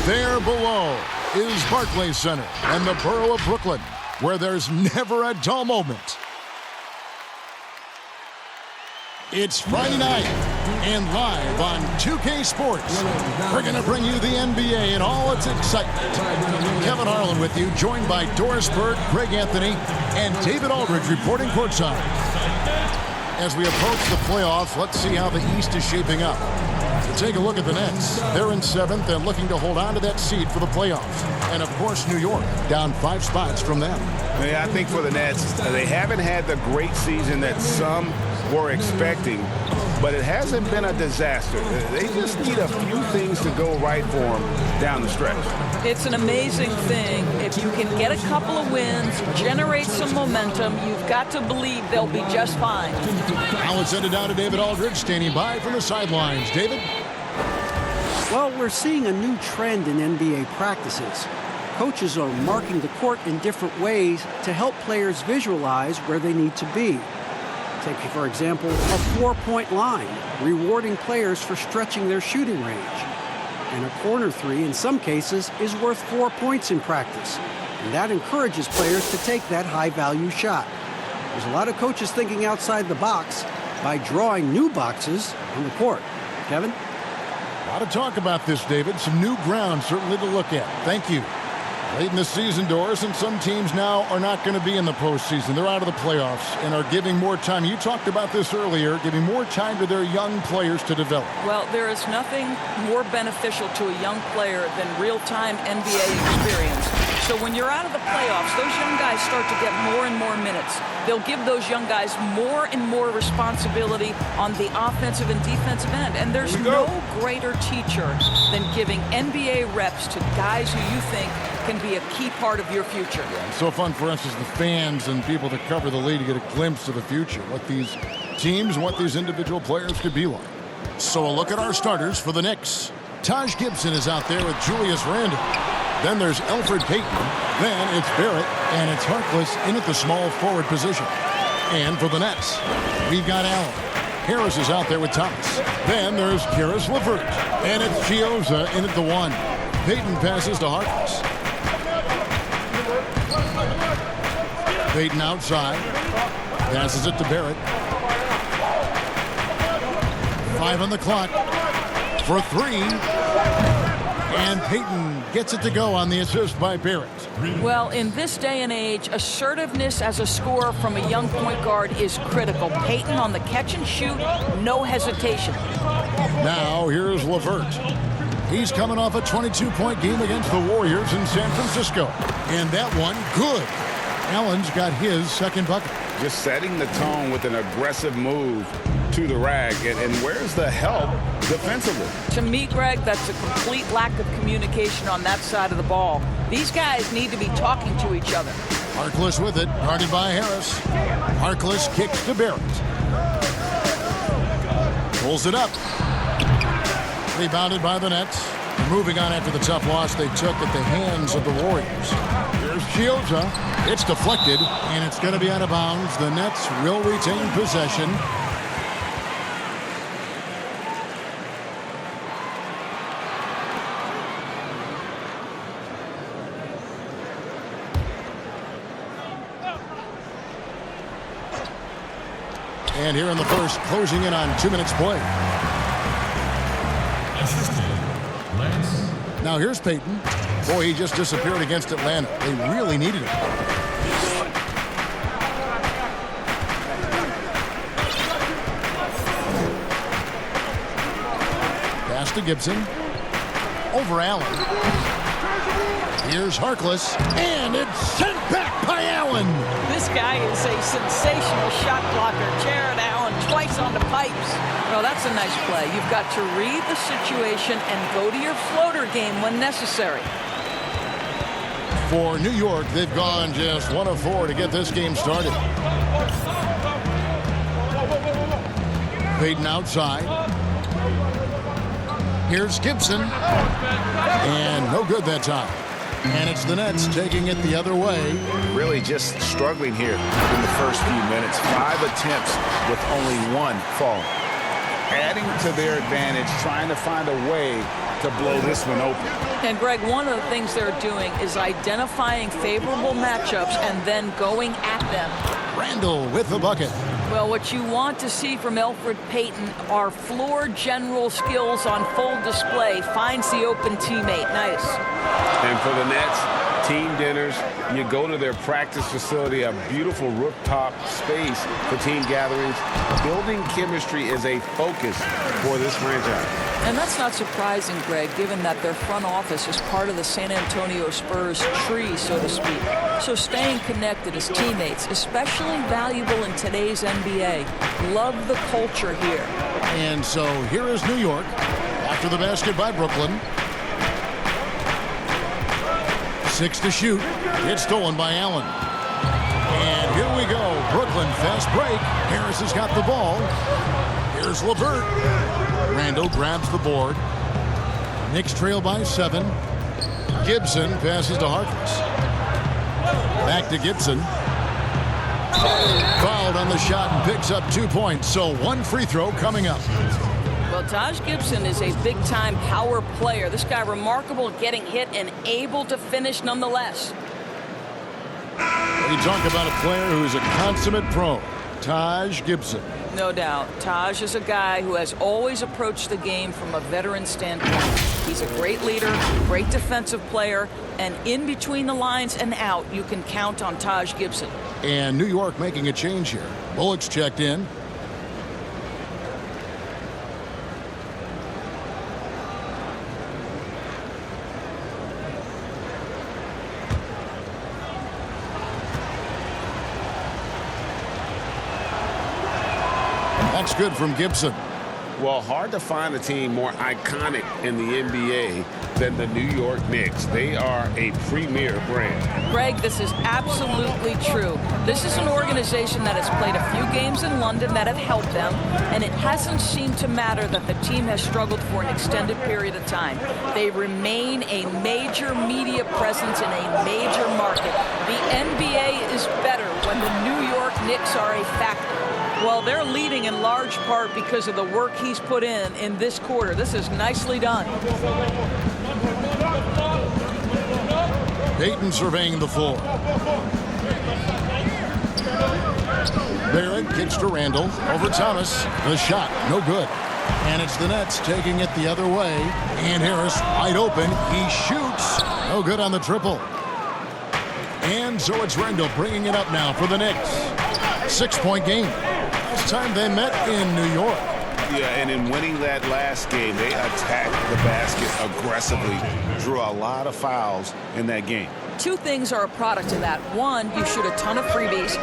There below is Barclays Center and the borough of Brooklyn, where there's never a dull moment. It's Friday night, and live on 2K Sports, we're going to bring you the NBA and all its excitement. Kevin Harlan with you, joined by Doris Burke, Greg Anthony, and David Aldridge reporting courtside. As we approach the playoffs, let's see how the East is shaping up. To take a look at the Nets, they're in 7th and looking to hold on to that seed for the playoffs. And, of course, New York, down 5 spots from them. Yeah, I think for the Nets, they haven't had the great season that some were expecting, but it hasn't been a disaster. They just need a few things to go right for them down the stretch. It's an amazing thing. If you can get a couple of wins, generate some momentum, you've got to believe they'll be just fine. Now let's send it down to David Aldridge, standing by from the sidelines. David? Well, we're seeing a new trend in NBA practices. Coaches are marking the court in different ways to help players visualize where they need to be. Take, for example, a 4-point line, rewarding players for stretching their shooting range. And a corner three, in some cases, is worth 4 points in practice. And that encourages players to take that high-value shot. There's a lot of coaches thinking outside the box by drawing new boxes on the court. Kevin? A lot of talk about this, David. Some new ground certainly to look at. Thank you. Late in the season, Doris, and some teams now are not going to be in the postseason. They're out of the playoffs and are giving more time. You talked about this earlier, giving more time to their young players to develop. Well, there is nothing more beneficial to a young player than real-time NBA experience. So when you're out of the playoffs, those young guys start to get more and more minutes. They'll give those young guys more and more responsibility on the offensive and defensive end. And there's no greater teacher than giving NBA reps to guys who you think can be a key part of your future. Yeah, it's so fun for us as the fans and people that cover the league to get a glimpse of the future, what these teams, what these individual players could be like. So a look at our starters for the Knicks. Taj Gibson is out there with Julius Randle. Then there's Elfrid Payton. Then it's Barrett, and it's Harkless in at the small forward position. And for the Nets, we've got Allen. Harris is out there with Thomas. Then there's Caris LeVert, and it's Chiozza in at the 1. Payton passes to Harkless. Payton outside. Passes it to Barrett. 5 on the clock for 3. And Payton gets it to go on the assist by Barrett. Well, in this day and age, assertiveness as a scorer from a young point guard is critical. Payton on the catch and shoot, no hesitation. Now here's LeVert. He's coming off a 22-point game against the Warriors in San Francisco. And that one, good. Allen's got his second bucket. Just setting the tone with an aggressive move to the rack. And where's the help defensively? To me, Greg, that's a complete lack of communication on that side of the ball. These guys need to be talking to each other. Harkless with it, guarded by Harris. Harkless kicks to Barrett. Pulls it up. Rebounded by the Nets. Moving on after the tough loss they took at the hands of the Warriors. Here's Chiozza. It's deflected, and it's going to be out of bounds. The Nets will retain possession. And here in the first, closing in on 2 minutes play. Now here's Payton. Boy, he just disappeared against Atlanta. They really needed him. Pass to Gibson. Over Allen. Here's Harkless. And it's sent back by Allen. This guy is a sensational shot blocker. Jared Allen twice on the pipes. Well, that's a nice play. You've got to read the situation and go to your floater game when necessary. For New York, they've gone just 1 of 4 to get this game started. Payton outside. Here's Gibson. And no good that time. And it's the Nets taking it the other way. Really just struggling here in the first few minutes. 5 attempts with only 1 fall. adding to their advantage, trying to find a way to blow this one open. And Greg, one of the things they're doing is identifying favorable matchups and then going at them. Randall with the bucket. Well, what you want to see from Elfrid Payton are floor general skills on full display. Finds the open teammate. Nice. And for the Nets, team dinners, you go to their practice facility, a beautiful rooftop space for team gatherings. Building chemistry is a focus for this franchise. And that's not surprising, Greg, given that their front office is part of the San Antonio Spurs tree, so to speak. So staying connected as teammates, especially valuable in today's NBA. Love the culture here. And so here is New York after the basket by Brooklyn. 6 to shoot. It's stolen by Allen. And here we go. Brooklyn fast break. Harris has got the ball. Here's LeVert. Randall grabs the board. Knicks trail by 7. Gibson passes to Harkless. Back to Gibson. Fouled on the shot and picks up 2 points. So 1 free throw coming up. Well, Taj Gibson is a big-time power player. This guy remarkable at getting hit and able to finish nonetheless. You talk about a player who's a consummate pro. Taj Gibson. No doubt. Taj is a guy who has always approached the game from a veteran standpoint. He's a great leader, great defensive player, and in between the lines and out, you can count on Taj Gibson. And New York making a change here. Bullock's checked in. That's good from Gibson. Well, hard to find a team more iconic in the NBA than the New York Knicks. They are a premier brand. Greg, this is absolutely true. This is an organization that has played a few games in London that have helped them, and it hasn't seemed to matter that the team has struggled for an extended period of time. They remain a major media presence in a major market. The NBA is better when the New York Knicks are a factor. Well, they're leading in large part because of the work he's put in this quarter. This is nicely done. Payton surveying the floor. Barrett kicks to Randall. Over Thomas. The shot, no good. And it's the Nets taking it the other way. And Harris wide open. He shoots. No good on the triple. And so it's Randall bringing it up now for the Knicks. 6-point game. Last time they met in New York. Yeah, and in winning that last game, they attacked the basket aggressively, drew a lot of fouls in that game. 2 things are a product of that. 1, you shoot a ton of freebies.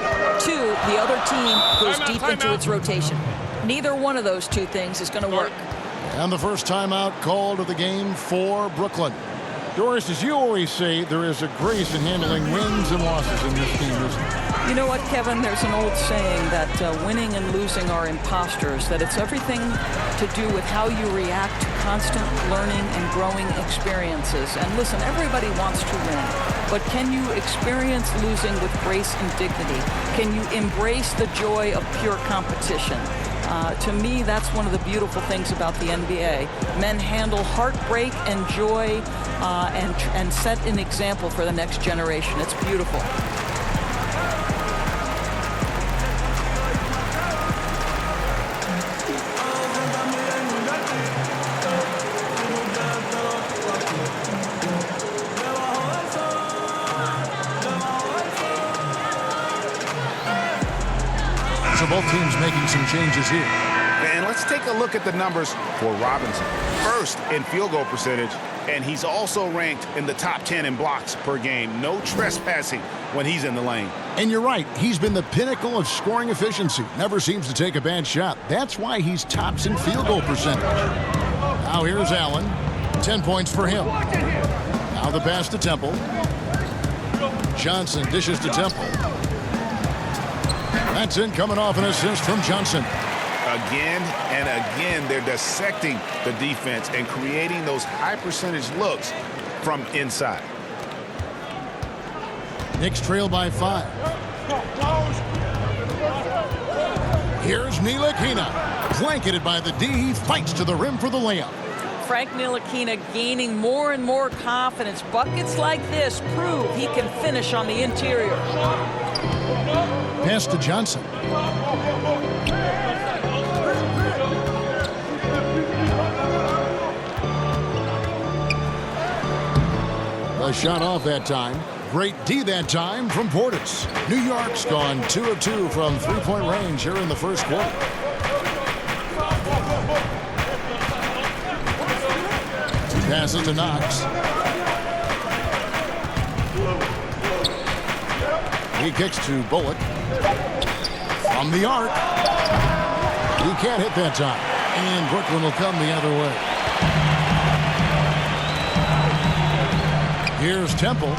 2, the other team goes deep into its rotation. Neither one of those 2 things is going to work. And the first timeout called of the game for Brooklyn. Doris, as you always say, there is a grace in handling wins and losses in this team, isn't there? You know what, Kevin? There's an old saying that winning and losing are imposters, that it's everything to do with how you react to constant learning and growing experiences. And listen, everybody wants to win, but can you experience losing with grace and dignity? Can you embrace the joy of pure competition? To me, that's one of the beautiful things about the NBA. Men handle heartbreak and joy and set an example for the next generation. It's beautiful. So both teams making some changes here. And let's take a look at the numbers for Robinson. First in field goal percentage, and he's also ranked in the top 10 in blocks per game. No trespassing when he's in the lane. And you're right, he's been the pinnacle of scoring efficiency. Never seems to take a bad shot. That's why he's tops in field goal percentage. Now here's Allen. 10 points for him. Now the pass to Temple. Johnson dishes to Temple. That's in, coming off an assist from Johnson. Again and again, they're dissecting the defense and creating those high percentage looks from inside. Knicks trail by 5. Here's Ntilikina. Blanketed by the D. He fights to the rim for the layup. Frank Ntilikina gaining more and more confidence. Buckets like this prove he can finish on the interior. Pass to Johnson. A shot off that time. Great D that time from Portis. New York's gone 2 of 2 from three-point range here in the first quarter. Passes to Knox. He kicks to Bullock. From the arc. He can't hit that time. And Brooklyn will come the other way. Here's Temple.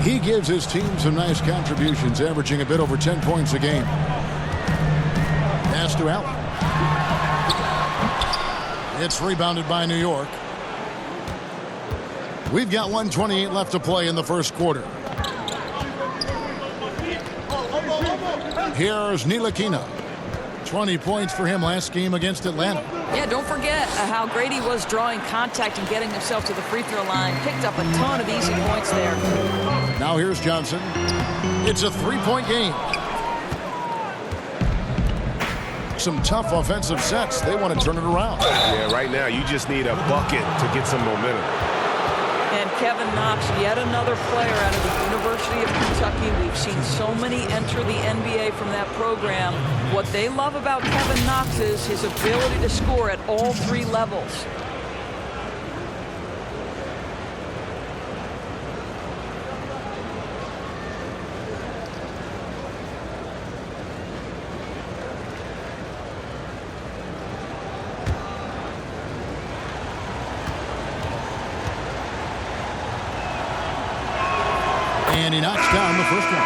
He gives his team some nice contributions, averaging a bit over 10 points a game. Pass to Allen. It's rebounded by New York. We've got 1:28 left to play in the first quarter. Here's Ntilikina. 20 points for him last game against Atlanta. Yeah, don't forget how great he was drawing contact and getting himself to the free throw line. Picked up a ton of easy points there. Now here's Johnson. It's a three-point game. Some tough offensive sets. They want to turn it around. Yeah, right now you just need a bucket to get some momentum. And Kevin Knox, yet another player out of the University of Kentucky. We've seen so many enter the NBA from that program. What they love about Kevin Knox is his ability to score at all three levels. And he knocks down the first one.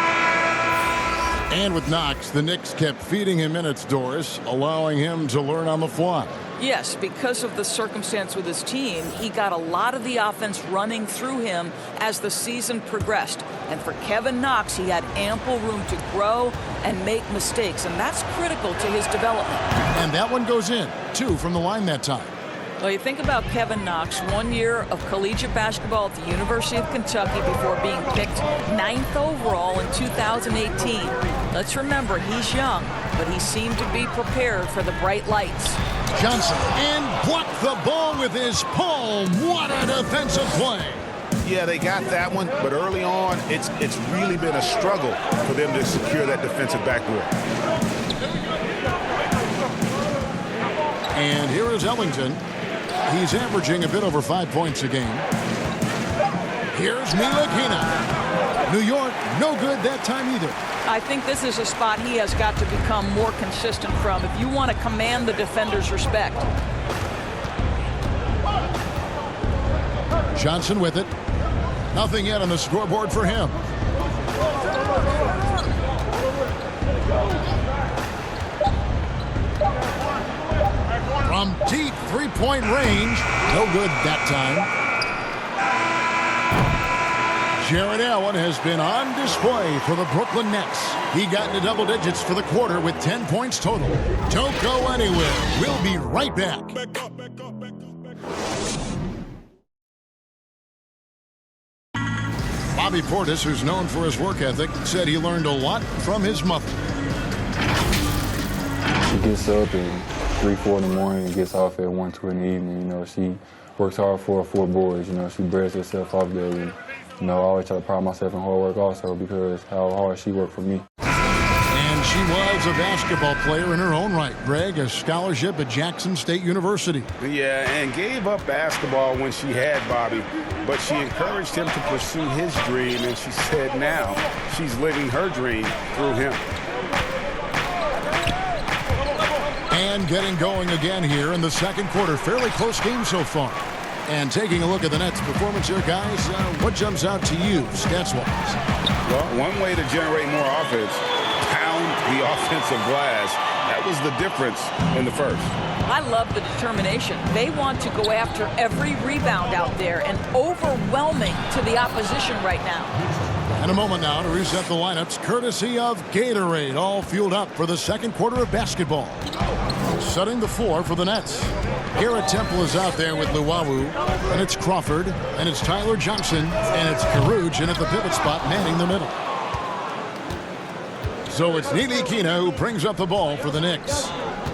And with Knox, the Knicks kept feeding him minutes, Doris, allowing him to learn on the fly. Yes, because of the circumstance with his team, he got a lot of the offense running through him as the season progressed. And for Kevin Knox, he had ample room to grow and make mistakes, and that's critical to his development. And that one goes in, 2 from the line that time. Well, you think about Kevin Knox, 1 year of collegiate basketball at the University of Kentucky before being picked 9th overall in 2018. Let's remember, he's young, but he seemed to be prepared for the bright lights. Johnson and blocked the ball with his palm. What a defensive play. Yeah, they got that one, but early on, it's really been a struggle for them to secure that defensive backboard. And here is Ellington. He's averaging a bit over 5 points a game. Here's Ntilikina. New York, no good that time either. I think this is a spot he has got to become more consistent from if you want to command the defender's respect. Johnson with it. Nothing yet on the scoreboard for him. From deep three-point range. No good that time. Jared Allen has been on display for the Brooklyn Nets. He got into double digits for the quarter with 10 points total. Don't go anywhere. We'll be right back. Bobby Portis, who's known for his work ethic, said he learned a lot from his mother. She gets up at 3, 4 in the morning and gets off at 1, 2 in the evening. You know, she works hard for her 4 boys. You know, she breaks herself off there. And, you know, I always try to pride myself in hard work also because how hard she worked for me. And she was a basketball player in her own right. Greg, a scholarship at Jackson State University. Yeah, and gave up basketball when she had Bobby, but she encouraged him to pursue his dream, and she said now she's living her dream through him. And getting going again here in the second quarter. Fairly close game so far. And taking a look at the Nets' performance here, guys, what jumps out to you, stats-wise? Well, one way to generate more offense, pound the offensive glass. That was the difference in the first. I love the determination. They want to go after every rebound out there and overwhelming to the opposition right now. And a moment now to reset the lineups, courtesy of Gatorade, all fueled up for the second quarter of basketball. Setting the floor for the Nets. Garrett Temple is out there with Luwawu, and it's Crawford, and it's Tyler Johnson, and it's Caruge in at the pivot spot, manning the middle. So it's Neely Kina who brings up the ball for the Knicks.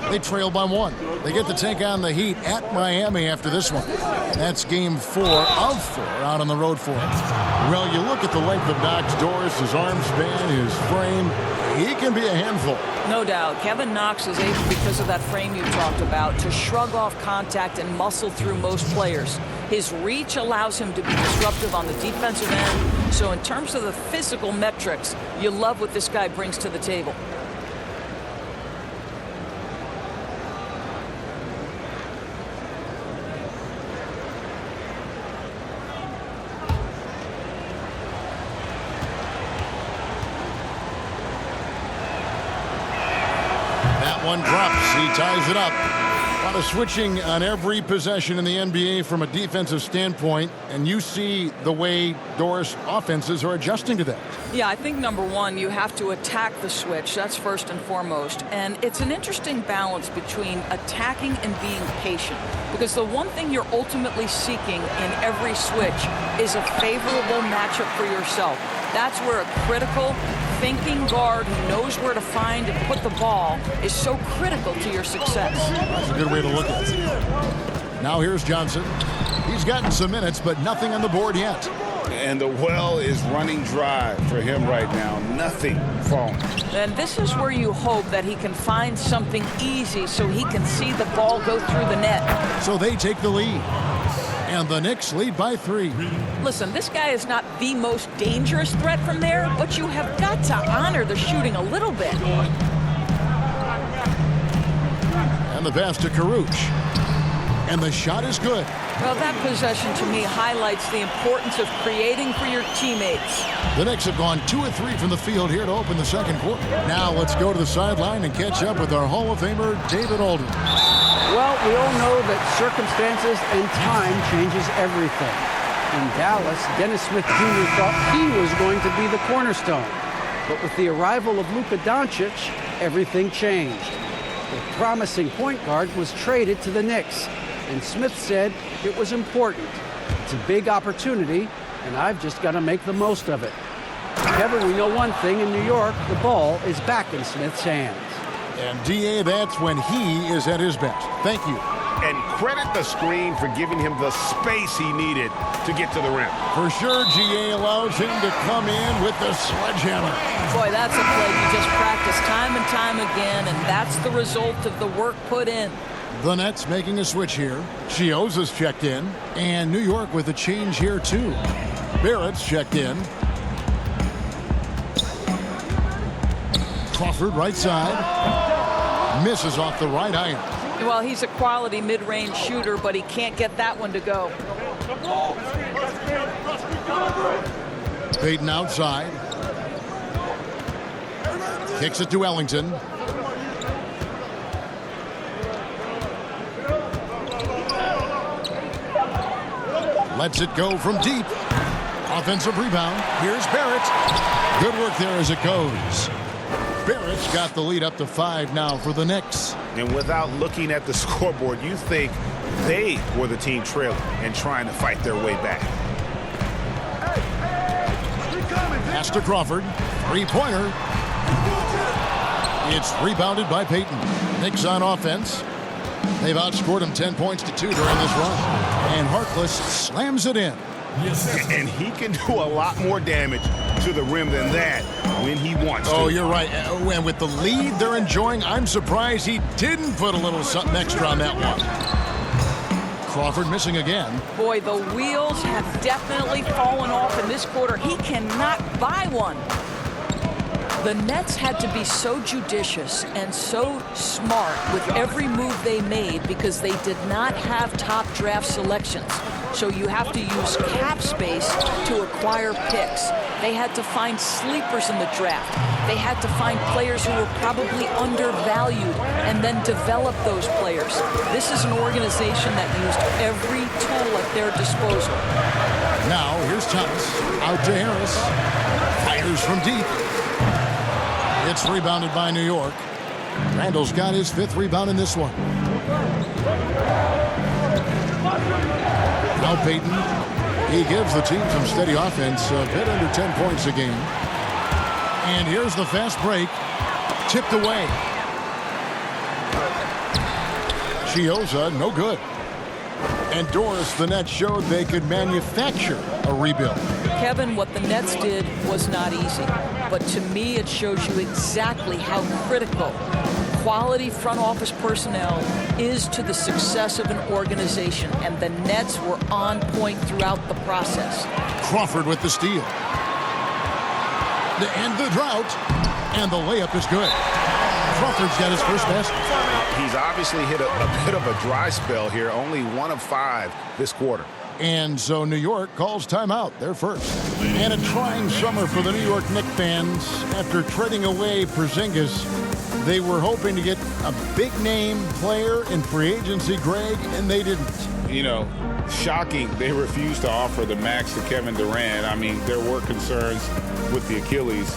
They trail by 1. They get to take on the Heat at Miami after this one. That's game 4 of 4 out on the road for him. Well, you look at the length of Knox Doris, his arm span, his frame. He can be a handful. No doubt. Kevin Knox is able, because of that frame you talked about, to shrug off contact and muscle through most players. His reach allows him to be disruptive on the defensive end. So in terms of the physical metrics, you love what this guy brings to the table. One drops. He ties it up. A lot of switching on every possession in the NBA from a defensive standpoint, and you see the way Doris offenses are adjusting to that. Yeah, I think number one, you have to attack the switch. That's first and foremost. And it's an interesting balance between attacking and being patient. Because the one thing you're ultimately seeking in every switch is a favorable matchup for yourself. That's where a critical thinking guard who knows where to find and put the ball is so critical to your success. That's a good way to look at it. Now here's Johnson. He's gotten some minutes, but nothing on the board yet. And the well is running dry for him right now. Nothing falling. And this is where you hope that he can find something easy so he can see the ball go through the net. So they take the lead. And the Knicks lead by 3. Listen, this guy is not the most dangerous threat from there, but you have got to honor the shooting a little bit. And the pass to Caruge. And the shot is good. Well, that possession to me highlights the importance of creating for your teammates. The Knicks have gone 2 of 3 from the field here to open the second quarter. Now let's go to the sideline and catch up with our Hall of Famer, David Aldridge. Well, we all know that circumstances and time changes everything. In Dallas, Dennis Smith Jr. thought he was going to be the cornerstone. But with the arrival of Luka Doncic, everything changed. The promising point guard was traded to the Knicks, and Smith said it was important. It's a big opportunity, and I've just got to make the most of it. Kevin, we know one thing in New York, the ball is back in Smith's hands. And D.A., that's when he is at his best. Thank you. And credit the screen for giving him the space he needed to get to the rim. For sure, G.A. allows him to come in with the sledgehammer. Boy, that's a play you just practice time and time again, and that's the result of the work put in. The Nets making a switch here. Chioza's checked in. And New York with a change here, too. Barrett's checked in. Crawford right side. Misses off the right iron. Well, he's a quality mid-range shooter, but he can't get that one to go. Payton outside. Kicks it to Ellington. Lets it go from deep. Offensive rebound. Here's Barrett. Good work there as it goes. Barrett's got the lead up to 5 now for the Knicks. And without looking at the scoreboard, you think they were the team trailing and trying to fight their way back. Pass to Crawford. Three-pointer. It's rebounded by Payton. Knicks on offense. They've outscored him 10 points to 2 during this run. And Harkless slams it in. And he can do a lot more damage to the rim than that when he wants to. Oh, you're right. And with the lead they're enjoying, I'm surprised he didn't put a little something extra on that one. Crawford missing again. Boy, the wheels have definitely fallen off in this quarter. He cannot buy one. The Nets had to be so judicious and so smart with every move they made because they did not have top draft selections. So you have to use cap space to acquire picks. They had to find sleepers in the draft. They had to find players who were probably undervalued and then develop those players. This is an organization that used every tool at their disposal. Now, here's Thomas. Out to Harris. Fires from deep. It's rebounded by New York. Randall's got his 5th rebound in this one. Now Payton. He gives the team some steady offense, a bit under 10 points a game. And here's the fast break. Tipped away. Chioza, no good. And Doris, the Nets showed they could manufacture a rebuild. Kevin, what the Nets did was not easy. But to me, it shows you exactly how critical quality front office personnel is to the success of an organization. And the Nets were on point throughout the process. Crawford with the steal. To end the drought. And the layup is good. Crawford's got his first basket. He's obviously hit a bit of a dry spell here. Only 1 of 5 this quarter. And so New York calls timeout. They're first. And a trying summer for the New York Knicks fans. After trading away Porzingis, they were hoping to get a big-name player in free agency, Greg, and they didn't. You know, shocking they refused to offer the max to Kevin Durant. I mean, there were concerns with the Achilles,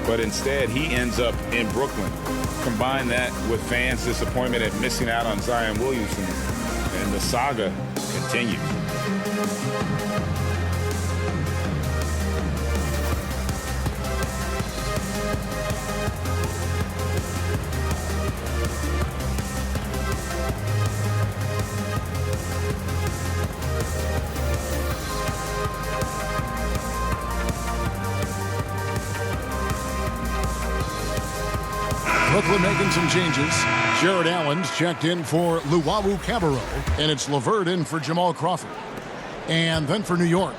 but instead he ends up in Brooklyn. Combine that with fans' disappointment at missing out on Zion Williamson, and the saga continues. Brooklyn making some changes. Jared Allen's checked in for Luwawu Cabarro, and it's LeVert in for Jamal Crawford. And then for New York,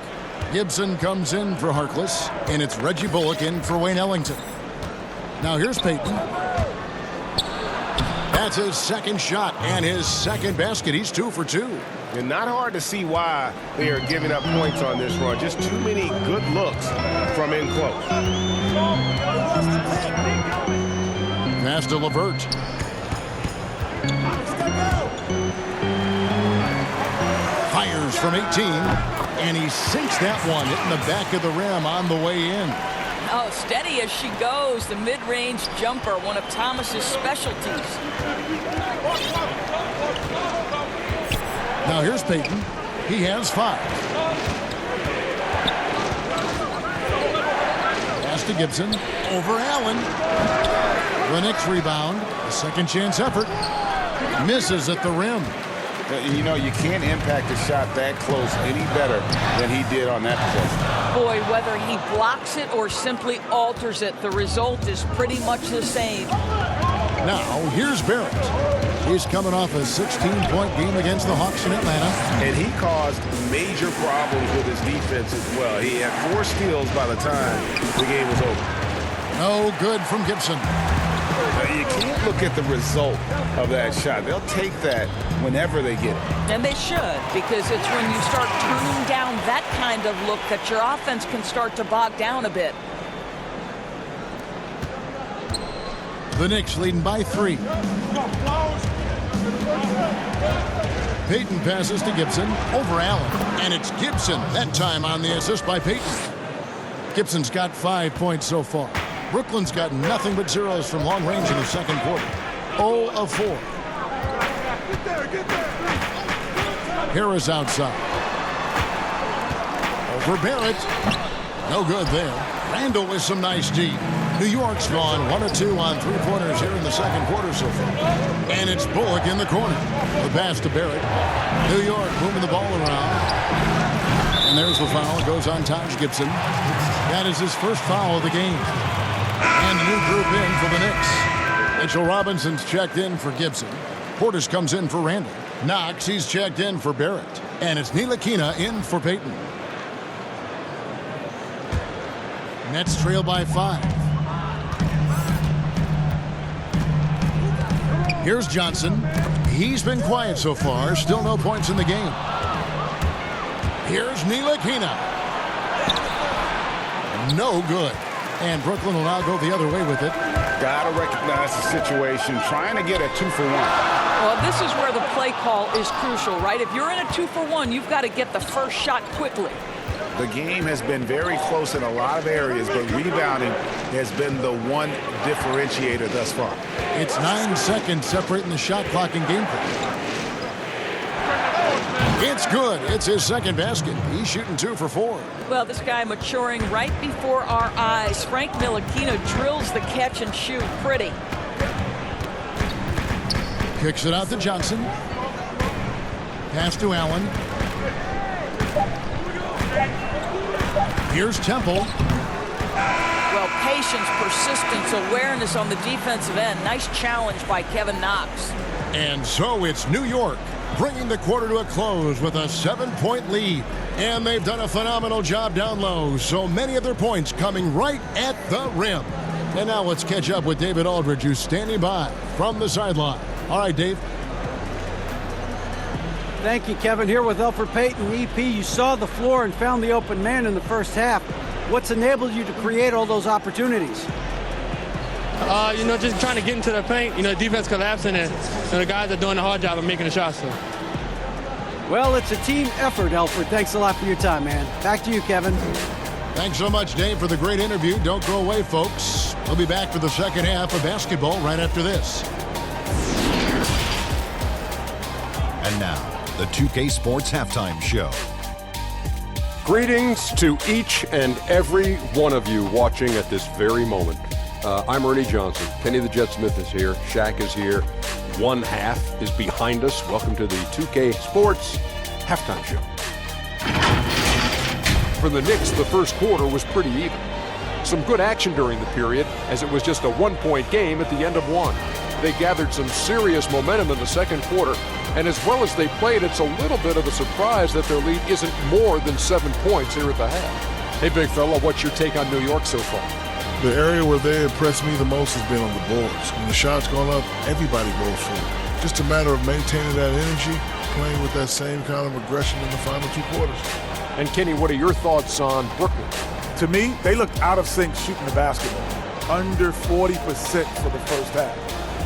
Gibson comes in for Harkless, and it's Reggie Bullock in for Wayne Ellington. Now here's Payton. That's his second shot and his second basket. He's 2 for 2. And not hard to see why they are giving up points on this run. Just too many good looks from in close. Pass to LeVert. Fires from 18, and he sinks that one, hitting the back of the rim on the way in. Oh, steady as she goes. The mid-range jumper, one of Thomas's specialties. Now here's Payton. He has 5. Pass to Gibson. Over Allen. The Knicks rebound. A second chance effort. Misses at the rim. You know, you can't impact a shot that close any better than he did on that possession. Boy, whether he blocks it or simply alters it, the result is pretty much the same. Now, here's Barrett. He's coming off a 16-point game against the Hawks in Atlanta. And he caused major problems with his defense as well. He had 4 steals by the time the game was over. No good from Gibson. You can't look at the result of that shot. They'll take that whenever they get it. And they should, because it's when you start turning down that kind of look that your offense can start to bog down a bit. The Knicks leading by 3. Payton passes to Gibson. Over Allen. And it's Gibson, that time on the assist by Payton. Gibson's got 5 points so far. Brooklyn's got nothing but zeros from long range in the second quarter. 0 of 4. Harris outside. Over Barrett. No good there. Randall with some nice D. New York's gone 1 of 2 on 3-pointers here in the second quarter so far. And it's Bullock in the corner. The pass to Barrett. New York moving the ball around. And there's the foul. It goes on Taj Gibson. That is his first foul of the game. And the new group in for the Knicks. Mitchell Robinson's checked in for Gibson. Portis comes in for Randall. Knox, he's checked in for Barrett. And it's Ntilikina in for Payton. Nets trail by 5. Here's Johnson. He's been quiet so far. Still no points in the game. Here's Ntilikina. No good. And Brooklyn will now go the other way with it. Got to recognize the situation, trying to get a 2-for-1. Well, this is where the play call is crucial, right? If you're in a 2-for-1, you've got to get the first shot quickly. The game has been very close in a lot of areas, but rebounding has been the one differentiator thus far. It's 9 seconds separating the shot clock and game clock. It's good. It's his second basket. He's shooting 2 for 4. Well, this guy maturing right before our eyes. Frank Ntilikina drills the catch and shoot. Pretty. Kicks it out to Johnson. Pass to Allen. Here's Temple. Well, patience, persistence, awareness on the defensive end. Nice challenge by Kevin Knox. And so it's New York bringing the quarter to a close with a 7-point lead. And they've done a phenomenal job down low. So many of their points coming right at the rim. And now let's catch up with David Aldridge, who's standing by from the sideline. All right, Dave. Thank you, Kevin. Here with Elfrid Payton. EP, you saw the floor and found the open man in the first half. What's enabled you to create all those opportunities? Just trying to get into the paint. Defense collapsing, and the guys are doing a hard job of making the shots. So. Well, it's a team effort, Elfrid. Thanks a lot for your time, man. Back to you, Kevin. Thanks so much, Dave, for the great interview. Don't go away, folks. We'll be back for the second half of basketball right after this. And now, the 2K Sports Halftime Show. Greetings to each and every one of you watching at this very moment. I'm Ernie Johnson. Kenny the Jet Smith is here. Shaq is here. One half is behind us. Welcome to the 2K Sports Halftime Show. For the Knicks, the first quarter was pretty even. Some good action during the period, as it was just a one-point game at the end of one. They gathered some serious momentum in the second quarter, and as well as they played, it's a little bit of a surprise that their lead isn't more than 7 points here at the half. Hey, big fella, what's your take on New York so far? The area where they impressed me the most has been on the boards. When the shots go up, everybody goes for it. Just a matter of maintaining that energy, playing with that same kind of aggression in the final 2 quarters. And Kenny, what are your thoughts on Brooklyn? To me, they looked out of sync shooting the basketball. Under 40% for the first half.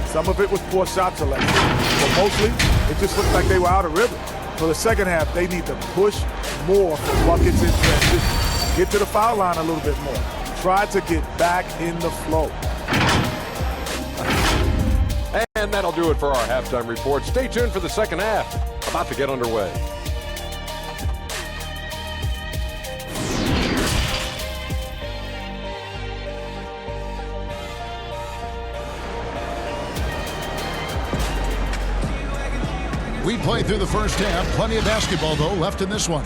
Some of it was poor shot selection, but mostly it just looked like they were out of rhythm. For the second half, they need to push more for buckets in transition. Get to the foul line a little bit more. Try to get back in the flow. And that'll do it for our halftime report. Stay tuned for the second half. About to get underway. We played through the first half. Plenty of basketball, though, left in this one.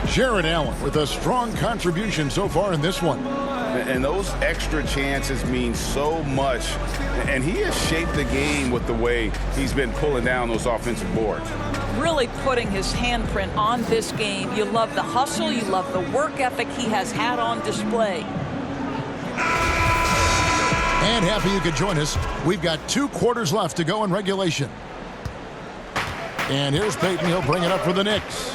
Jared Allen with a strong contribution so far in this one. And those extra chances mean so much. And he has shaped the game with the way he's been pulling down those offensive boards. Really putting his handprint on this game. You love the hustle. You love the work ethic he has had on display. And happy you could join us. We've got 2 quarters left to go in regulation. And here's Payton. He'll bring it up for the Knicks.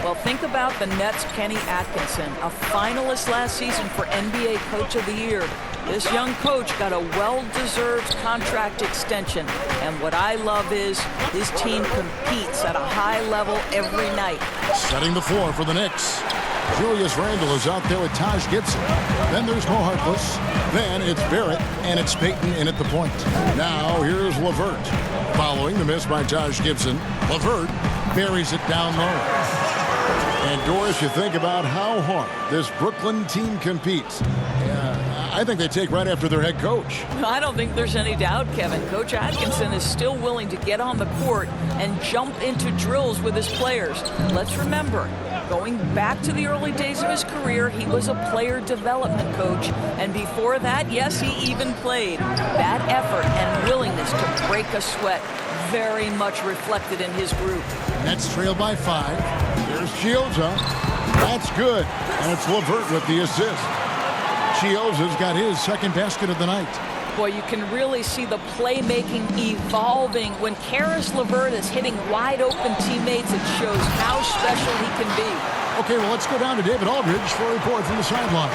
Well, think about the Nets' Kenny Atkinson, a finalist last season for NBA Coach of the Year. This young coach got a well-deserved contract extension. And what I love is his team competes at a high level every night. Setting the floor for the Knicks. Julius Randle is out there with Taj Gibson. Then there's Mo Harkless. Then it's Barrett, and it's Payton in at the point. Now here's LeVert. Following the miss by Taj Gibson, LeVert buries it down low. And Doris, you think about how hard this Brooklyn team competes. I think they take right after their head coach. I don't think there's any doubt, Kevin. Coach Atkinson is still willing to get on the court and jump into drills with his players. Let's remember, going back to the early days of his career, he was a player development coach. And before that, yes, he even played. That effort and willingness to break a sweat very much reflected in his group. Nets trail by 5. There's Chiozza. That's good. And it's LeVert with the assist. Chiozza's got his second basket of the night. Boy, you can really see the playmaking evolving. When Caris LeVert is hitting wide-open teammates, it shows how special he can be. Okay, well, let's go down to David Aldridge for a report from the sideline.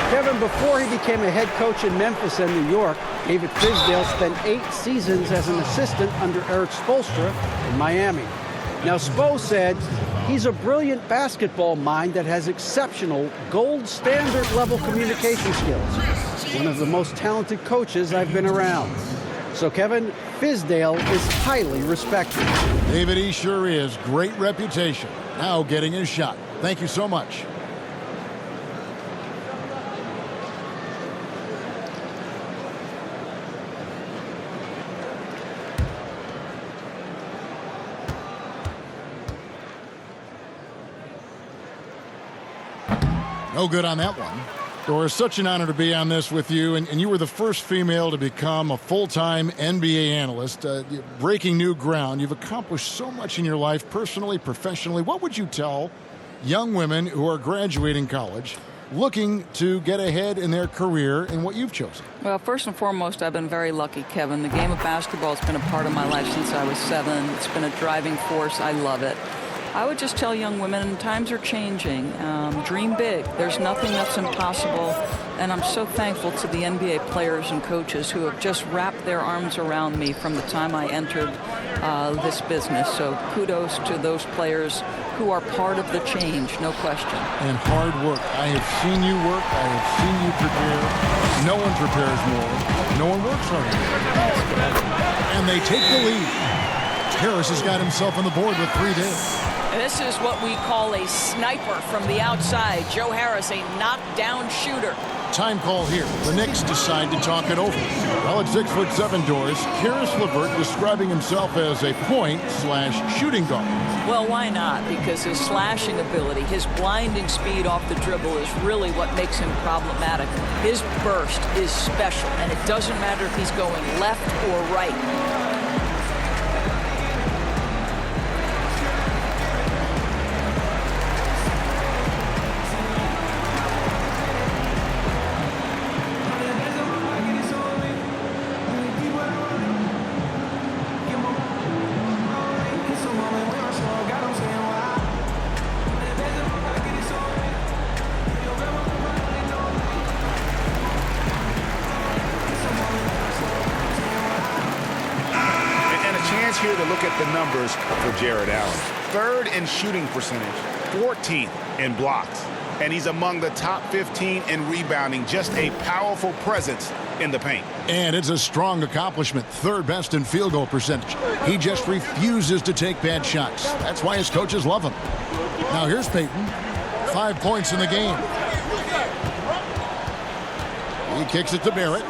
Kevin, before he became a head coach in Memphis and New York, David Fizdale spent 8 seasons as an assistant under Eric Spoelstra in Miami. Now, Spo said he's a brilliant basketball mind that has exceptional gold standard level communication skills. One of the most talented coaches I've been around. So, Kevin, Fizdale is highly respected. David, he sure is. Great reputation. Now getting his shot. Thank you so much. No good on that one. Doris, such an honor to be on this with you, and you were the first female to become a full-time NBA analyst, breaking new ground. You've accomplished so much in your life, personally, professionally. What would you tell young women who are graduating college, looking to get ahead in their career in what you've chosen? Well, first and foremost, I've been very lucky, Kevin. The game of basketball has been a part of my life since I was 7. It's been a driving force. I love it. I would just tell young women, times are changing. Dream big. There's nothing that's impossible. And I'm so thankful to the NBA players and coaches who have just wrapped their arms around me from the time I entered this business. So kudos to those players who are part of the change, no question. And hard work. I have seen you work. I have seen you prepare. No one prepares more. No one works harder. And they take the lead. Harris has got himself on the board with 3 days. This is what we call a sniper from the outside. Joe Harris, a knockdown shooter. Time call here. The Knicks decide to talk it over. Well, at 6'7", Doris, Caris LeVert describing himself as a point/shooting guard. Well, why not? Because his slashing ability, his blinding speed off the dribble is really what makes him problematic. His burst is special, and it doesn't matter if he's going left or right. Here to look at the numbers for Jarrett Allen. 3rd in shooting percentage, 14th in blocks, and he's among the top 15 in rebounding. Just a powerful presence in the paint. And it's a strong accomplishment. 3rd best in field goal percentage. He just refuses to take bad shots. That's why his coaches love him. Now here's Payton. 5 points in the game. He kicks it to Barrett.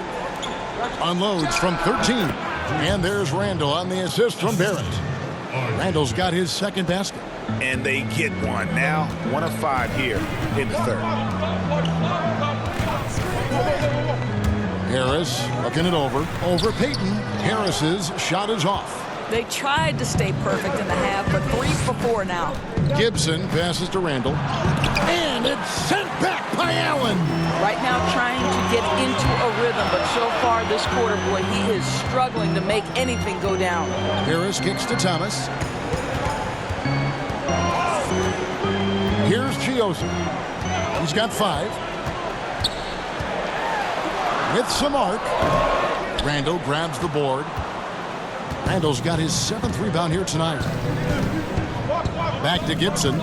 Unloads from 13. And there's Randall on the assist from Barrett. Randall's got his 2nd basket. And they get one. Now 1 of 5 here in the 3rd. Harris looking it over Payton. Harris's shot is off. They tried to stay perfect in the half, but 3 for 4 now. Gibson passes to Randall. And it's sent back by Allen. Right now trying to get into a rhythm, but so far this quarter, boy, he is struggling to make anything go down. Harris kicks to Thomas. Here's Chioza. He's got 5. With some arc. Randall grabs the board. Randall's got his 7th rebound here tonight. Back to Gibson.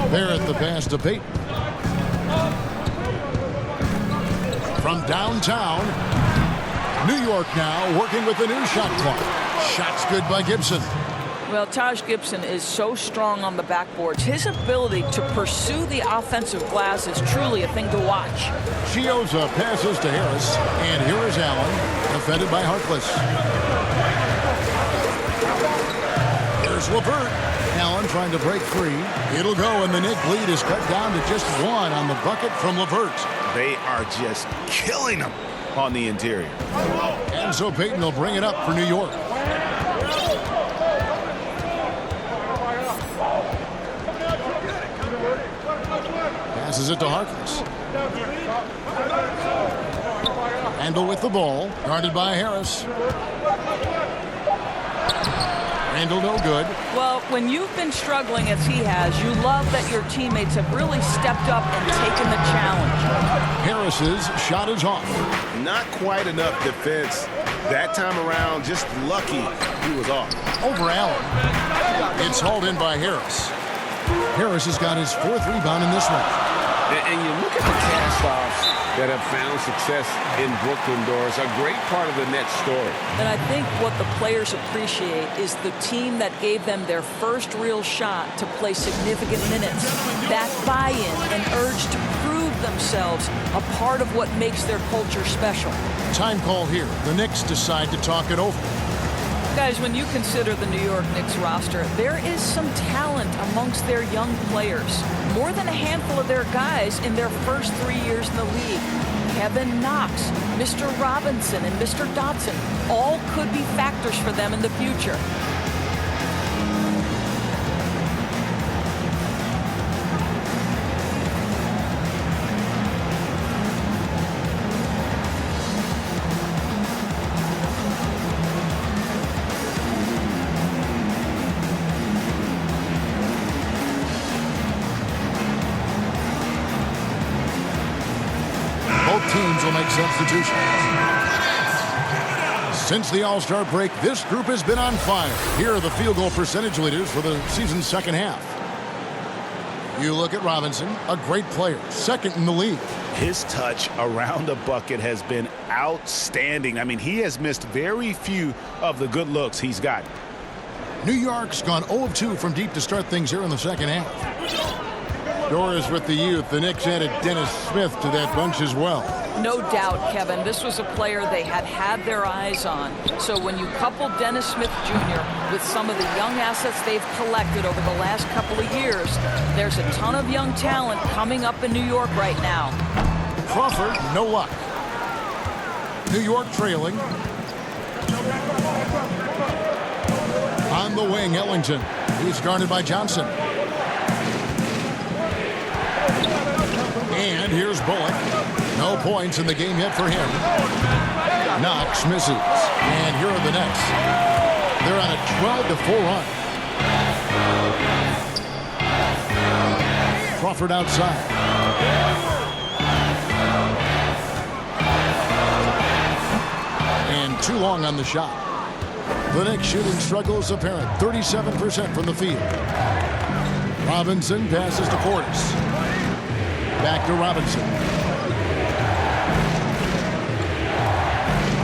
Barrett the pass to Payton. From downtown, New York now working with the new shot clock. Shots good by Gibson. Well, Taj Gibson is so strong on the backboards. His ability to pursue the offensive glass is truly a thing to watch. Chioza passes to Harris, and here is Allen, defended by Harkless. Here's LeVert. Allen trying to break free. It'll go, and the Knicks lead is cut down to just 1 on the bucket from LeVert. They are just killing them on the interior. And so Payton will bring it up for New York. Passes it to Harkless. Randall with the ball, guarded by Harris. Randall no good. Well, when you've been struggling as he has, you love that your teammates have really stepped up and taken the challenge. Harris's shot is off. Not quite enough defense that time around. Just lucky he was off. over Allen. It's hauled in by Harris. Harris has got his 4th rebound in this one. And you look at the cast-offs that have found success in Brooklyn, Doris, a great part of the Nets story. And I think what the players appreciate is the team that gave them their first real shot to play significant minutes. That buy-in and urge to prove themselves a part of what makes their culture special. Time call here. The Knicks decide to talk it over. Guys, when you consider the New York Knicks roster, there is some talent amongst their young players. More than a handful of their guys in their first 3 years in the league. Kevin Knox, Mr. Robinson, and Mr. Dotson all could be factors for them in the future. Both teams will make substitutions. Since the All-Star break, this group has been on fire. Here are the field goal percentage leaders for the season's second half. You look at Robinson, a great player, 2nd in the league. His touch around the bucket has been outstanding. I mean, he has missed very few of the good looks he's got. New York's gone 0 of 2 from deep to start things here in the second half. Doris with the youth. The Knicks added Dennis Smith to that bunch as well. No doubt, Kevin, this was a player they had their eyes on. So when you couple Dennis Smith Jr. with some of the young assets they've collected over the last couple of years, there's a ton of young talent coming up in New York right now. Crawford, no luck. New York trailing. On the wing, Ellington. He's guarded by Johnson. And here's Bullock. No points in the game yet for him. Knox misses. And here are the Nets. They're on a 12-4 run. Crawford outside. And too long on the shot. The Knicks shooting struggles apparent. 37% from the field. Robinson passes to Portis. Back to Robinson.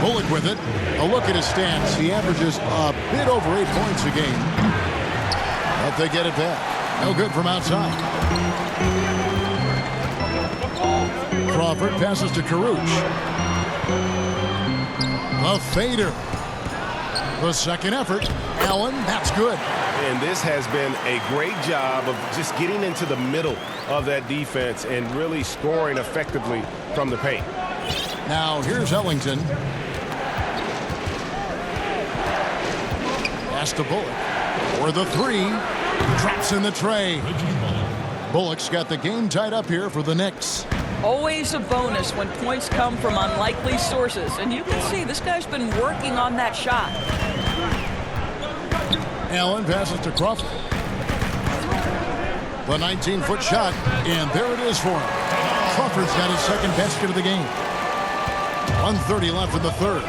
Bullock with it. A look at his stats. He averages a bit over 8 points a game. But they get it back. No good from outside. Crawford passes to Caruth. A fader. The second effort. Allen, that's good. And this has been a great job of just getting into the middle of that defense and really scoring effectively from the paint. Now here's Ellington. Pass to Bullock. For the 3. Traps in the tray. Bullock's got the game tied up here for the Knicks. Always a bonus when points come from unlikely sources. And you can see this guy's been working on that shot. Allen passes to Crawford. The 19-foot shot, and there it is for him. Crawford's got his second basket of the game. 1:30 left in the third.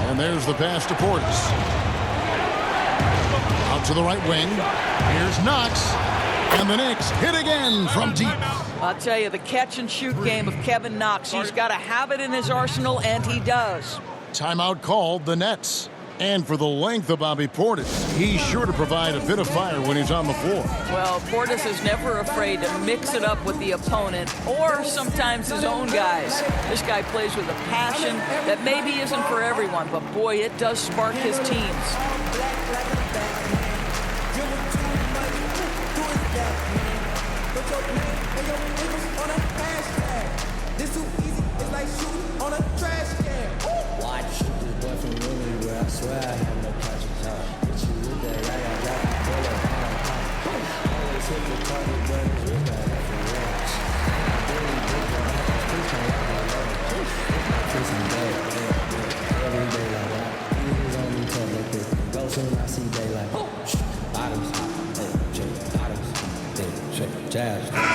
And there's the pass to Portis. Out to the right wing. Here's Knox. And the Knicks hit again from deep. I'll tell you, the catch-and-shoot game of Kevin Knox, he's got to have it in his arsenal, and he does. Timeout called, the Nets. And for the length of Bobby Portis, he's sure to provide a bit of fire when he's on the floor. Well, Portis is never afraid to mix it up with the opponent or sometimes his own guys. This guy plays with a passion that maybe isn't for everyone, but boy, it does spark his teams.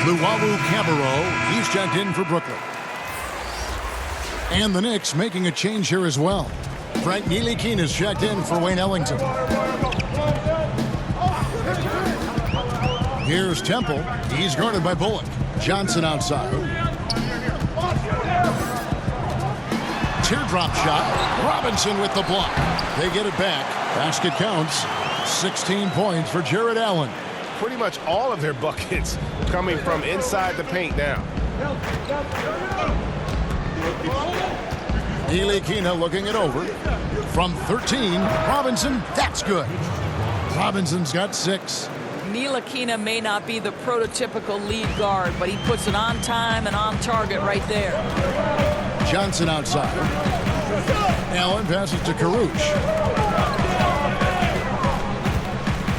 Luwawu Cabarro, he's checked in for Brooklyn. And the Knicks making a change here as well. Frank Ntilikina is checked in for Wayne Ellington. Here's Temple. He's guarded by Bullock. Johnson outside. Teardrop shot. Robinson with the block. They get it back. Basket counts. 16 points for Jared Allen. Pretty much all of their buckets coming from inside the paint now. Ntilikina looking it over. From 13, Robinson, that's good. Robinson's got 6. Ntilikina may not be the prototypical lead guard, but he puts it on time and on target right there. Johnson outside. Allen passes to Caruch.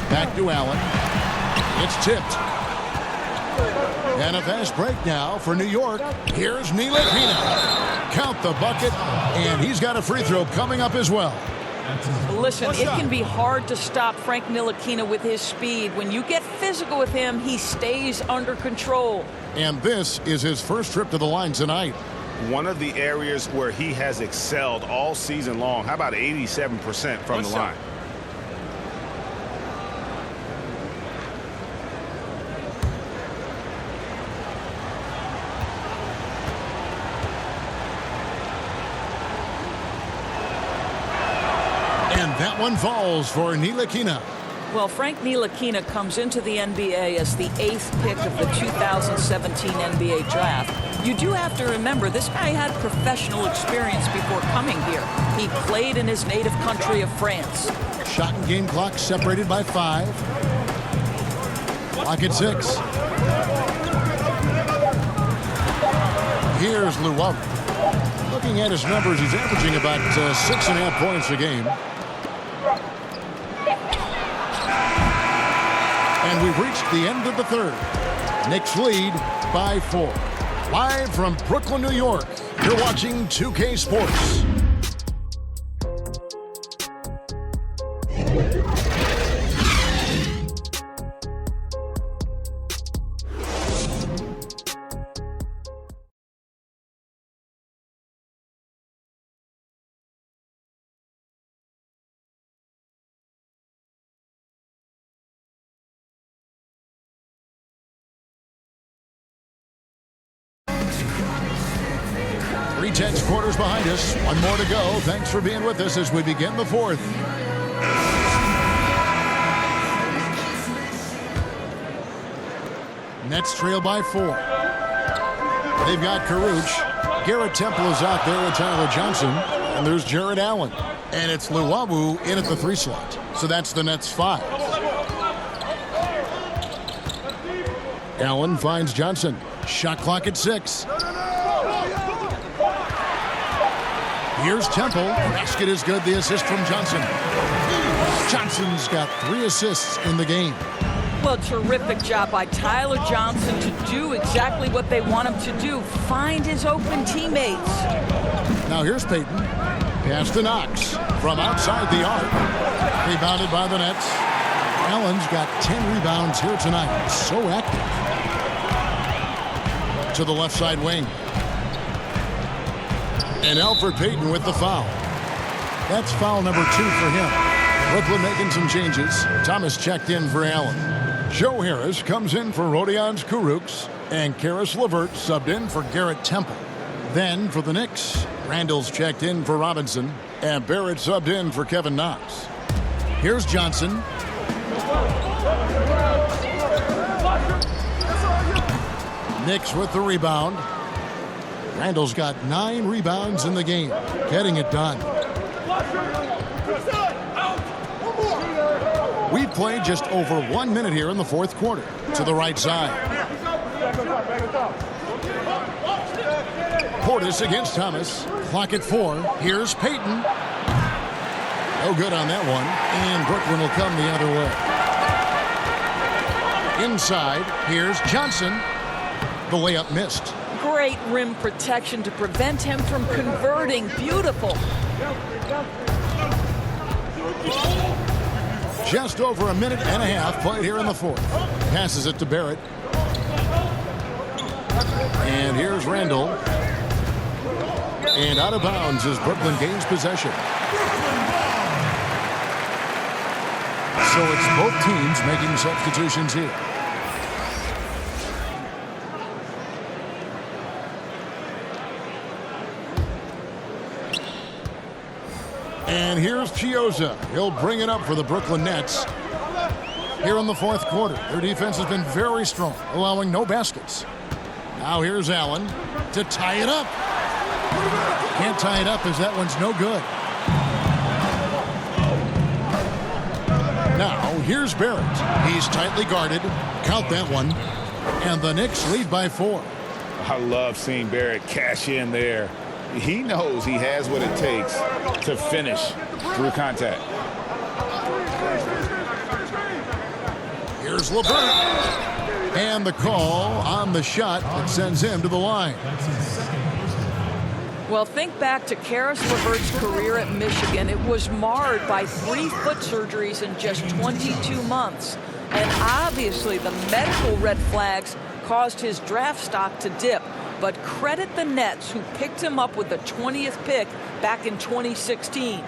Back to Allen. It's tipped. And a fast break now for New York. Here's Ntilikina. Count the bucket, and he's got a free throw coming up as well. Listen, it can be hard to stop Frank Ntilikina with his speed. When you get physical with him, he stays under control. And this is his first trip to the line tonight. One of the areas where he has excelled all season long. How about 87% from the line? And that one falls for Ntilikina. Well, Frank Ntilikina comes into the NBA as the 8th pick of the 2017 NBA draft. You do have to remember, this guy had professional experience before coming here. He played in his native country of France. Shot and game clock separated by 5. Clock at 6. Here's Luwawu. Looking at his numbers, he's averaging about 6.5 points a game. And we've reached the end of the third. Knicks lead by 4. Live from Brooklyn, New York, you're watching 2K Sports. Tense quarters behind us. One more to go. Thanks for being with us as we begin the fourth. Nets trail by 4. They've got Caruch. Garrett Temple is out there with Tyler Johnson. And there's Jared Allen. And it's Luwawu in at the 3 slot. So that's the Nets 5. Allen finds Johnson. Shot clock at 6. Here's Temple. Basket is good. The assist from Johnson. Johnson's got 3 assists in the game. Well, terrific job by Tyler Johnson to do exactly what they want him to do. Find his open teammates. Now here's Payton. Pass to Knox. From outside the arc. Rebounded by the Nets. Allen's got 10 rebounds here tonight. So active. To the left side wing. And Elfrid Payton with the foul. That's foul number 2 for him. Brooklyn making some changes. Thomas checked in for Allen. Joe Harris comes in for Rodions Kurucs. And Karis LeVert subbed in for Garrett Temple. Then for the Knicks, Randall's checked in for Robinson. And Barrett subbed in for Kevin Knox. Here's Johnson. Knicks with the rebound. Randall's got 9 rebounds in the game, getting it done. We've played just over 1 minute here in the fourth quarter. To the right side. Portis against Thomas. Clock at 4. Here's Payton. No good on that one. And Brooklyn will come the other way. Inside, here's Johnson. The layup missed. Great rim protection to prevent him from converting. Beautiful. Just over a minute and a half played here in the fourth. Passes it to Barrett. And here's Randall. And out of bounds as Brooklyn gains possession. So it's both teams making substitutions here. And here's Chiozza. He'll bring it up for the Brooklyn Nets. Here in the fourth quarter, their defense has been very strong, allowing no baskets. Now here's Allen to tie it up. Can't tie it up as that one's no good. Now here's Barrett. He's tightly guarded. Count that one. And the Knicks lead by 4. I love seeing Barrett cash in there. He knows he has what it takes to finish through contact. Here's LeVert. And the call on the shot that sends him to the line. Well, think back to Karis LeVert's career at Michigan. It was marred by 3 foot surgeries in just 22 months. And obviously the medical red flags caused his draft stock to dip. But credit the Nets, who picked him up with the 20th pick back in 2016.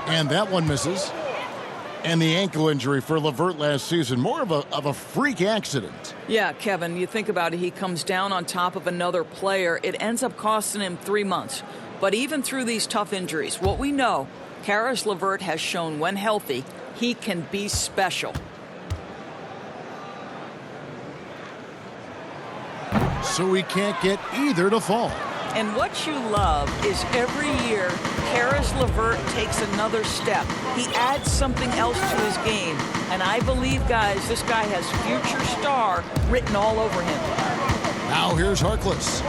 And that one misses. And the ankle injury for LeVert last season, more of a freak accident. Yeah, Kevin, you think about it, he comes down on top of another player. It ends up costing him 3 months. But even through these tough injuries, what we know, Karis LeVert has shown when healthy, he can be special. So he can't get either to fall. And what you love is every year, Karis LeVert takes another step. He adds something else to his game. And I believe, guys, this guy has future star written all over him. Now here's Harkless.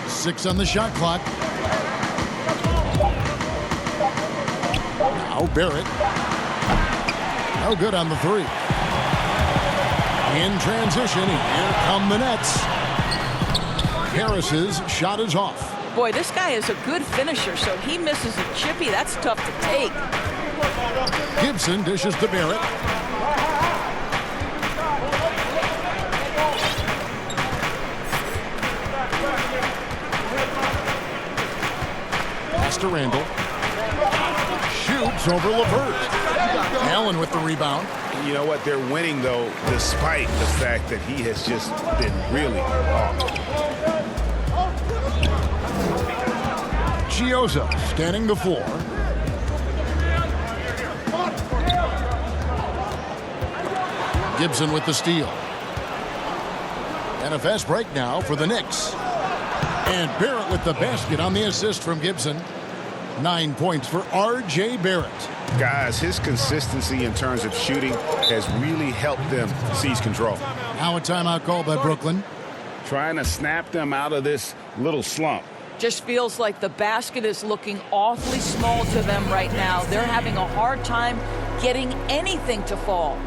6 on the shot clock. Now Barrett. No good on the 3. In transition, here come the Nets. Harris's shot is off. Boy, this guy is a good finisher, so he misses a chippy. That's tough to take. Gibson dishes to Barrett. Pass to Randall. Shoots over LeVert. Allen with the rebound. You know what? They're winning, though, despite the fact that he has just been really off. Chiozza scanning the floor. Gibson with the steal. And a fast break now for the Knicks. And Barrett with the basket on the assist from Gibson. 9 points for R.J. Barrett. Guys, his consistency in terms of shooting has really helped them seize control. Now a timeout called by Brooklyn. Trying to snap them out of this little slump. Just feels like the basket is looking awfully small to them right now. They're having a hard time getting anything to fall.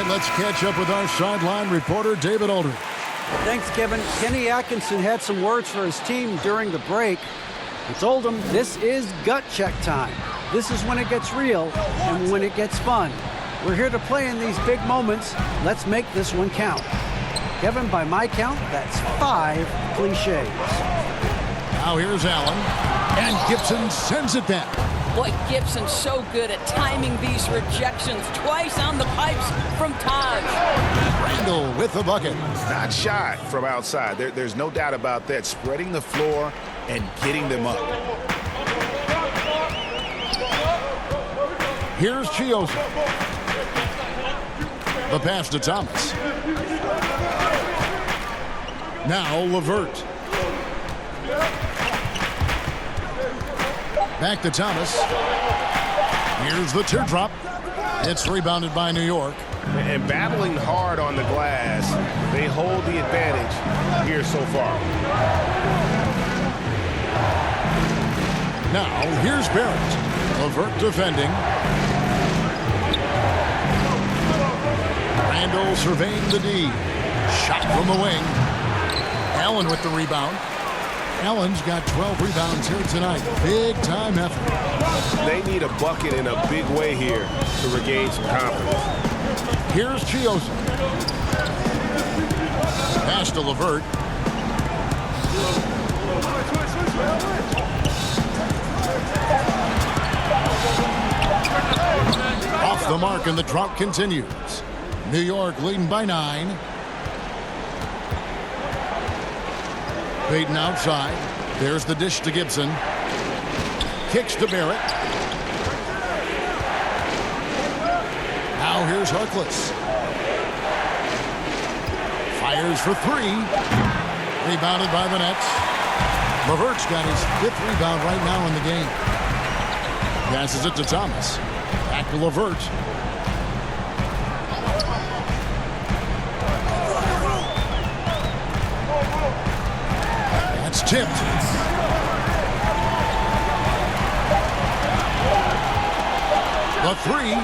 Let's catch up with our sideline reporter, David Aldridge. Thanks, Kevin. Kenny Atkinson had some words for his team during the break. He told them this is gut check time. This is when it gets real and when it gets fun. We're here to play in these big moments. Let's make this one count. Kevin, by my count, that's 5 cliches. Now here's Allen. And Gibson sends it back. Boy, Gibson's so good at timing these rejections. Twice on the pipes from Taj. Randall with the bucket. Not shy from outside. There's no doubt about that. Spreading the floor and getting them up. Here's Chiosa. The pass to Thomas. Now LeVert. Back to Thomas. Here's the teardrop. It's rebounded by New York. And battling hard on the glass, they hold the advantage here so far. Now, here's Barrett. LeVert defending. Randall surveying the D. Shot from the wing. Allen with the rebound. Allen's got 12 rebounds here tonight. Big time effort. They need a bucket in a big way here to regain some confidence. Here's Chiosa. Pass to LeVert. Off the mark, and the drought continues. New York leading by 9. Payton outside. There's the dish to Gibson. Kicks to Barrett. Now here's Harkless. Fires for 3. Rebounded by the Nets. LeVert's got his 5th rebound right now in the game. Passes it to Thomas. Back to LeVert. That's tipped. The 3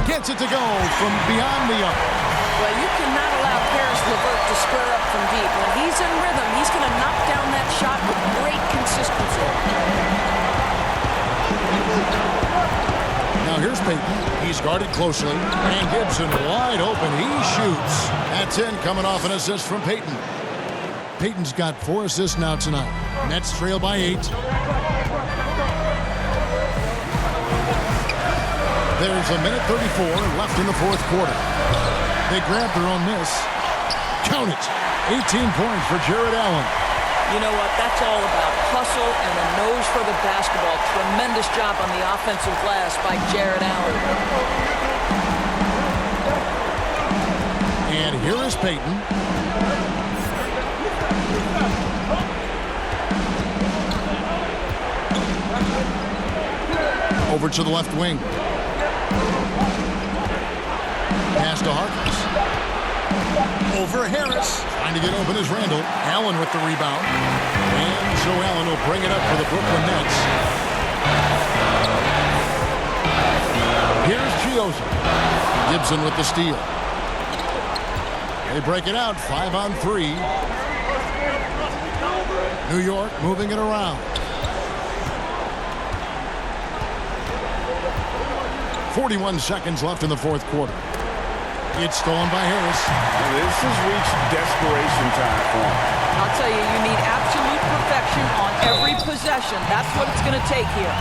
gets it to go from beyond the arc. Well, you cannot allow Karis LeVert to square up from deep. When he's in rhythm, he's going to knock down that shot with great consistency. Now here's Payton. He's guarded closely. And Gibson wide open. He shoots. That's in, coming off an assist from Payton. Payton's got 4 assists now tonight. Nets trail by 8. There's a minute 34 left in the 4th quarter. They grab their own miss. Count it. 18 points for Jared Allen. You know what? That's all about hustle and a nose for the basketball. Tremendous job on the offensive glass by Jared Allen. And here is Payton. Over to the left wing. Pass to Harkless. Over Harris. Trying to get open is Randall. Allen with the rebound. And Joe Allen will bring it up for the Brooklyn Nets. Here's Chiosa. Gibson with the steal. They break it out. 5 on 3. New York moving it around. 41 seconds left in the 4th quarter. It's stolen by Harris. This has reached desperation time for him. I'll tell you, you need absolute perfection on every possession. That's what it's going to take here.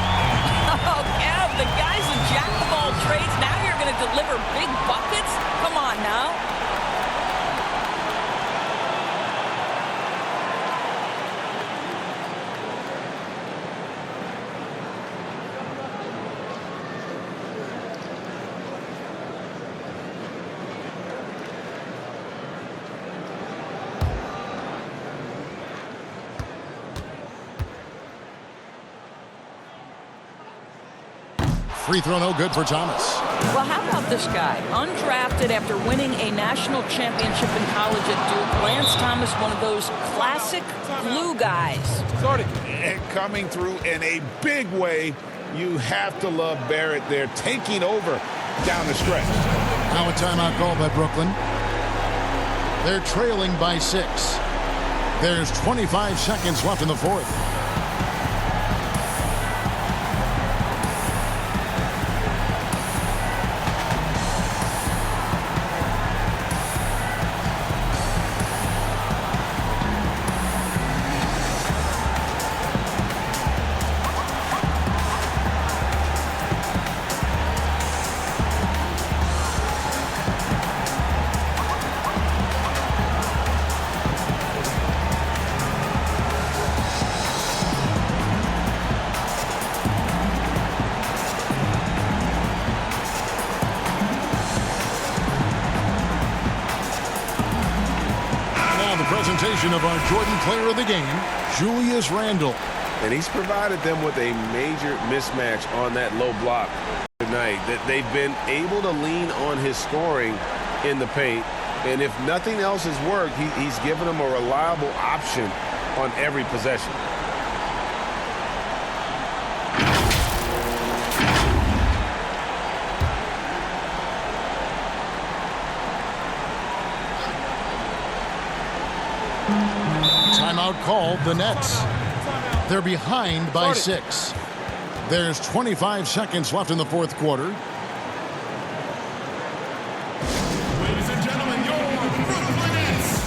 Oh, Kev, the guy's a jack of all trades. Now you're going to deliver big buckets? Come on now. Free throw no good for Thomas. Well, how about this guy? Undrafted after winning a national championship in college at Duke. Lance Thomas, one of those classic glue guys. And coming through in a big way. You have to love Barrett there, taking over down the stretch. Now a timeout call by Brooklyn. They're trailing by 6. There's 25 seconds left in the 4th. mention of our Jordan player of the game, Julius Randle. And he's provided them with a major mismatch on that low block tonight. That they've been able to lean on his scoring in the paint. And if nothing else has worked, he's given them a reliable option on every possession. Timeout called the Nets. They're behind by 6. There's 25 seconds left in the fourth quarter. Ladies and gentlemen, your Brooklyn Nets.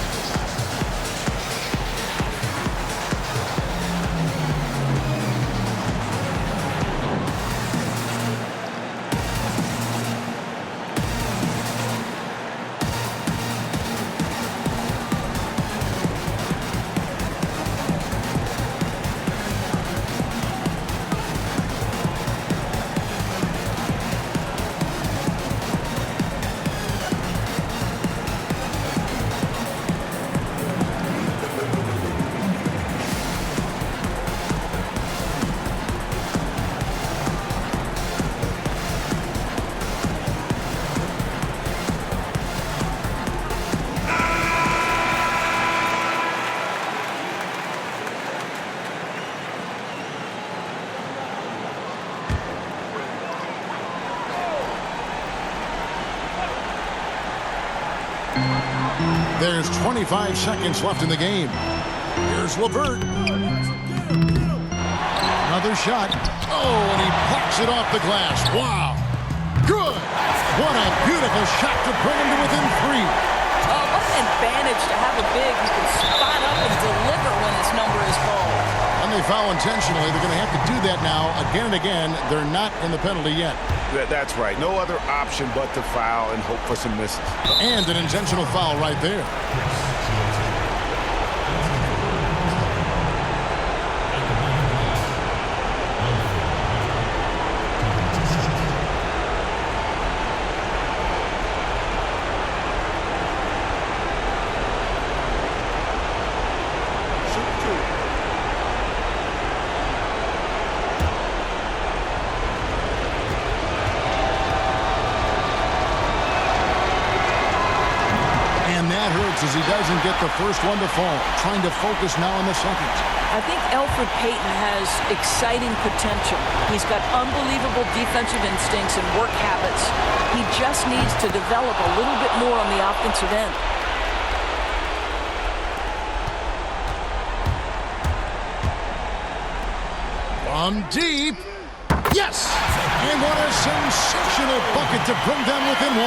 There's 25 seconds left in the game. Here's LeVert. Another shot. Oh, and he plucks it off the glass. Wow. Good. What a beautiful shot to bring him to within 3. Oh, what an advantage to have a big who can spot up and deliver when his number is called. And they foul intentionally. They're going to have to do that now again and again. They're not in the penalty yet. That's right. No other option but to foul and hope for some misses. And an intentional foul right there. As he doesn't get the first one to fall, trying to focus now on the second. I think Elfrid Payton has exciting potential. He's got unbelievable defensive instincts and work habits. He just needs to develop a little bit more on the offensive end. From deep. Yes! And what a sensational bucket to bring them within 1.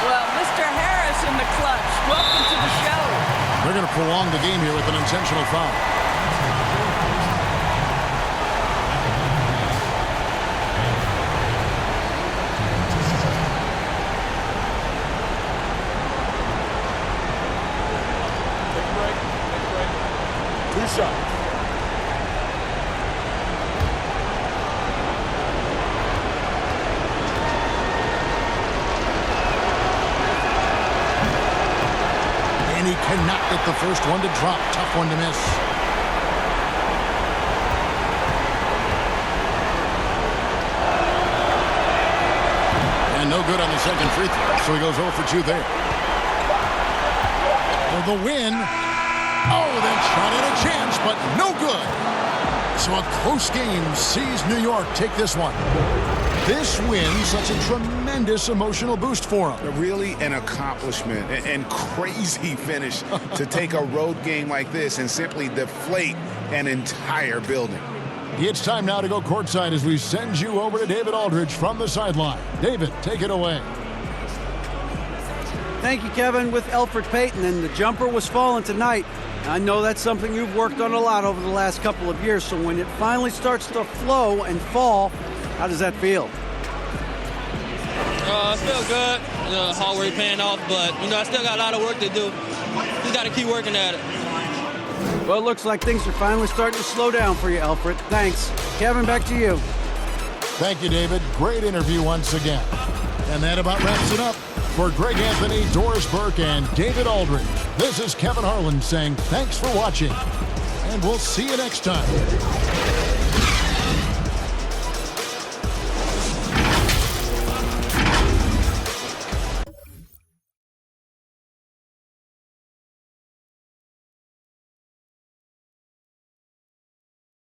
Well, Mr. Harris in the clutch. Welcome to the show. They're going to prolong the game here with an intentional foul. Two shots. He cannot get the first one to drop. Tough one to miss. And no good on the second free throw, so he goes 0 for 2 there. For the win. Oh, they shot at a chance, but no good. So a close game sees New York take this one. This win, such a tremendous emotional boost for them. Really an accomplishment and crazy finish to take a road game like this and simply deflate an entire building. It's time now to go courtside as we send you over to David Aldridge from the sideline. David, take it away. Thank you, Kevin. With Elfrid Payton, and the jumper was falling tonight. I know that's something you've worked on a lot over the last couple of years, so when it finally starts to flow and fall, how does that feel? It feels good. Hard work paying off, but, I still got a lot of work to do. Just got to keep working at it. Well, it looks like things are finally starting to slow down for you, Elfrid. Thanks. Kevin, back to you. Thank you, David. Great interview once again. And that about wraps it up. For Greg Anthony, Doris Burke, and David Aldridge, this is Kevin Harlan saying thanks for watching, and we'll see you next time.